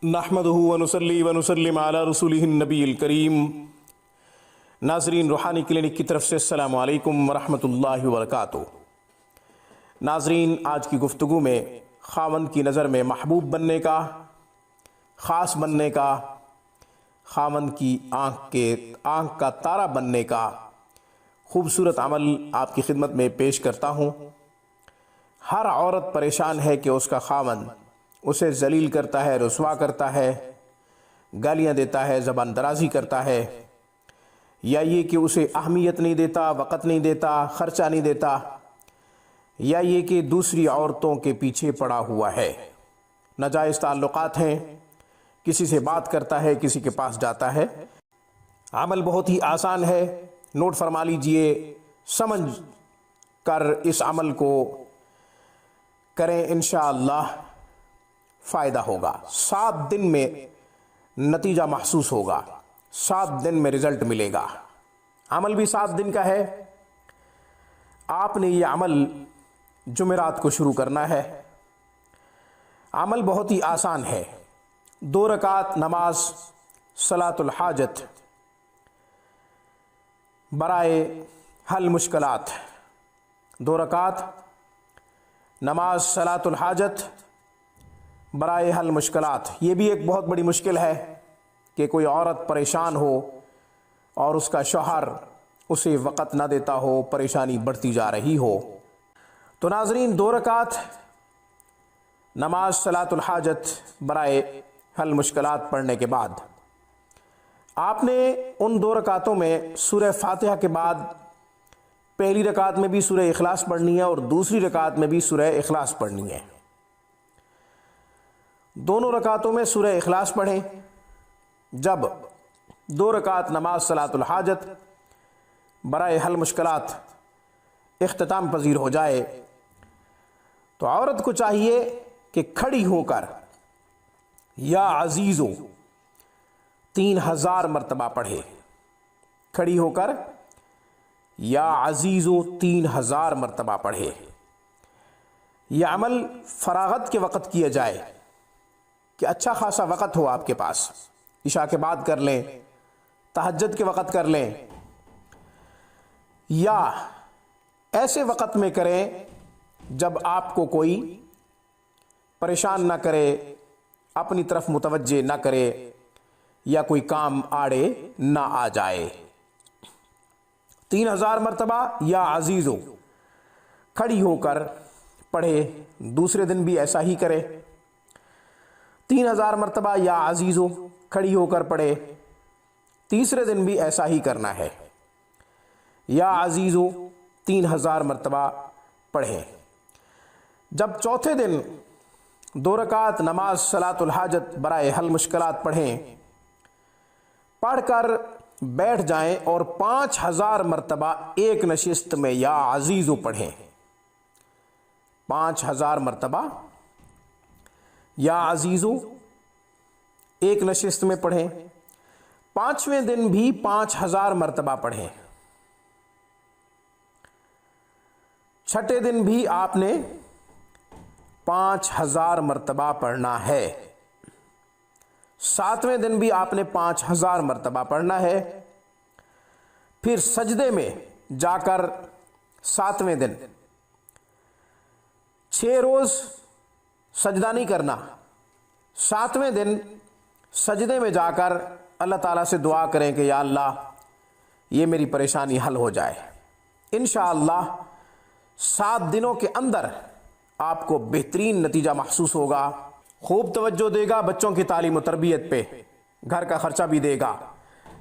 نحمدہ ونصلی ونسلم علی رسولہ النبی الکریم۔ ناظرین، روحانی کلینک کی طرف سے السلام علیکم ورحمۃ اللہ وبرکاتہ۔ ناظرین، آج کی گفتگو میں خاوند کی نظر میں محبوب بننے کا، خاص بننے کا، خاوند کی آنکھ کا تارا بننے کا خوبصورت عمل آپ کی خدمت میں پیش کرتا ہوں۔ ہر عورت پریشان ہے کہ اس کا خاوند اسے ذلیل کرتا ہے، رسوا کرتا ہے، گالیاں دیتا ہے، زبان درازی کرتا ہے، یا یہ کہ اسے اہمیت نہیں دیتا، وقت نہیں دیتا، خرچہ نہیں دیتا، یا یہ کہ دوسری عورتوں کے پیچھے پڑا ہوا ہے، ناجائز تعلقات ہیں، کسی سے بات کرتا ہے، کسی کے پاس جاتا ہے۔ عمل بہت ہی آسان ہے، نوٹ فرما لیجئے، سمجھ کر اس عمل کو کریں، انشاءاللہ فائدہ ہوگا۔ 7 دن میں نتیجہ محسوس ہوگا، 7 دن میں رزلٹ ملے گا۔ عمل بھی 7 دن کا ہے۔ آپ نے یہ عمل جمعرات کو شروع کرنا ہے۔ عمل بہت ہی آسان ہے۔ 2 رکعت نماز صلاۃ الحاجت برائے حل مشکلات، 2 رکعت نماز صلاۃ الحاجت برائے حل مشکلات۔ یہ بھی ایک بہت بڑی مشکل ہے کہ کوئی عورت پریشان ہو اور اس کا شوہر اسے وقت نہ دیتا ہو، پریشانی بڑھتی جا رہی ہو۔ تو ناظرین، 2 رکعت نماز صلاۃ الحاجت برائے حل مشکلات پڑھنے کے بعد آپ نے ان 2 رکعتوں میں سورہ فاتحہ کے بعد پہلی رکعت میں بھی سورہ اخلاص پڑھنی ہے اور دوسری رکعت میں بھی سورہ اخلاص پڑھنی ہے۔ دونوں رکعتوں میں سورہ اخلاص پڑھیں۔ جب 2 رکعت نماز صلاۃ الحاجت برائے حل مشکلات اختتام پذیر ہو جائے تو عورت کو چاہیے کہ کھڑی ہو کر یا عزیزو 3000 مرتبہ پڑھے۔ کھڑی ہو کر یا عزیزو 3000 مرتبہ پڑھے۔ یہ عمل فراغت کے وقت کیا جائے کہ اچھا خاصا وقت ہو آپ کے پاس، عشاء کے بعد کر لیں، تہجد کے وقت کر لیں، یا ایسے وقت میں کریں جب آپ کو کوئی پریشان نہ کرے، اپنی طرف متوجہ نہ کرے، یا کوئی کام آڑے نہ آ جائے۔ 3000 مرتبہ یا عزیزو کھڑی ہو کر پڑھے۔ دوسرے دن بھی ایسا ہی کرے، 3000 مرتبہ یا عزیزو کھڑی ہو کر پڑھے۔ تیسرے دن بھی ایسا ہی کرنا ہے، یا عزیزو 3000 مرتبہ پڑھیں۔ جب چوتھے دن 2 رکعت نماز صلاۃ الحاجت برائے حل مشکلات پڑھیں، پڑھ کر بیٹھ جائیں اور 5000 مرتبہ ایک نشست میں یا عزیزو پڑھیں۔ 5000 مرتبہ یا عزیزو ایک نشست میں پڑھیں۔ 5ویں دن بھی 5000 مرتبہ پڑھیں۔ 6ٹھے دن بھی آپ نے 5000 مرتبہ پڑھنا ہے۔ 7ویں دن بھی آپ نے 5000 مرتبہ پڑھنا ہے۔ پھر سجدے میں جا کر 7ویں دن 6 روز سجدہ نہیں کرنا، 7ویں دن سجدے میں جا کر اللہ تعالیٰ سے دعا کریں کہ یا اللہ یہ میری پریشانی حل ہو جائے۔ انشاءاللہ 7 دنوں کے اندر آپ کو بہترین نتیجہ محسوس ہوگا۔ خوب توجہ دے گا بچوں کی تعلیم و تربیت پہ، گھر کا خرچہ بھی دے گا،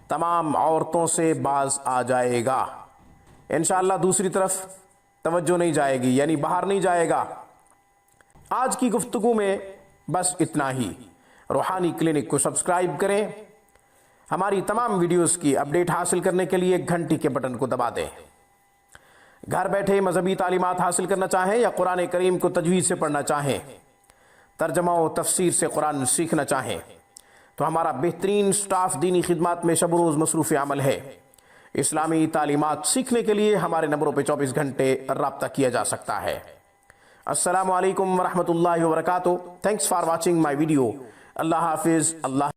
تمام عورتوں سے باز آ جائے گا۔ انشاءاللہ دوسری طرف توجہ نہیں جائے گی، یعنی باہر نہیں جائے گا۔ آج کی گفتگو میں بس اتنا ہی۔ روحانی کلینک کو سبسکرائب کریں۔ ہماری تمام ویڈیوز کی اپڈیٹ حاصل کرنے کے لیے گھنٹی کے بٹن کو دبا دیں۔ گھر بیٹھے مذہبی تعلیمات حاصل کرنا چاہیں یا قرآن کریم کو تجوید سے پڑھنا چاہیں، ترجمہ و تفسیر سے قرآن سیکھنا چاہیں تو ہمارا بہترین سٹاف دینی خدمات میں شب و روز مصروف عمل ہے۔ اسلامی تعلیمات سیکھنے کے لیے ہمارے نمبروں پہ 24 گھنٹے رابطہ کیا جا سکتا ہے۔ السلام علیکم ورحمۃ اللہ وبرکاتہ۔ Thanks for watching my video. اللہ حافظ. اللہ